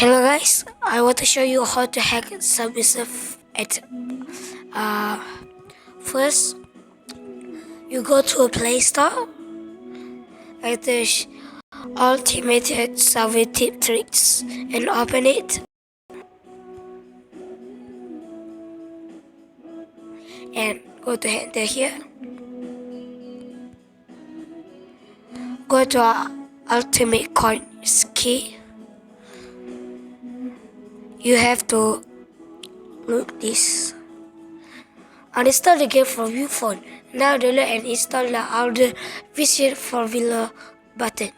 Hello guys, I want to show you how to hack Submissive at first you go to a Play Store and there's Ultimate Survey Tip Tricks and open it and go to enter here. Go to Ultimate Coins key. You have to look this. Uninstall the game from your phone. Now download and install the Audio Vision Formula button.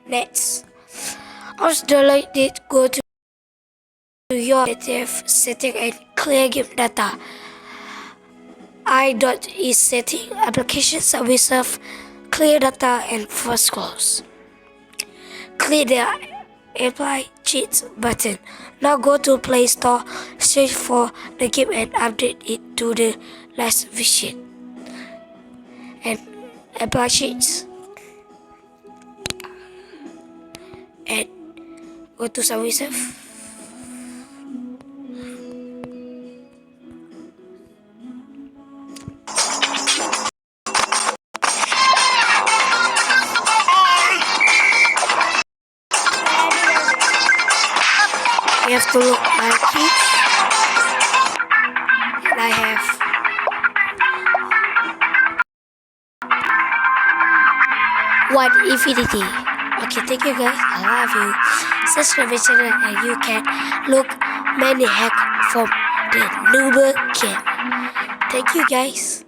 Next, once downloaded, go to your setting and clear game data. I.E setting, application submissive, clear data and first close. Click the apply cheats button. Now go to Play Store, search for the game and update it to the last version. And apply cheats. And go to submissive. You have to look my key. And I have one infinity. Okay, thank you guys. I love you. Subscribe to my channel and you can look many hack from the Noober Camp. Thank you guys.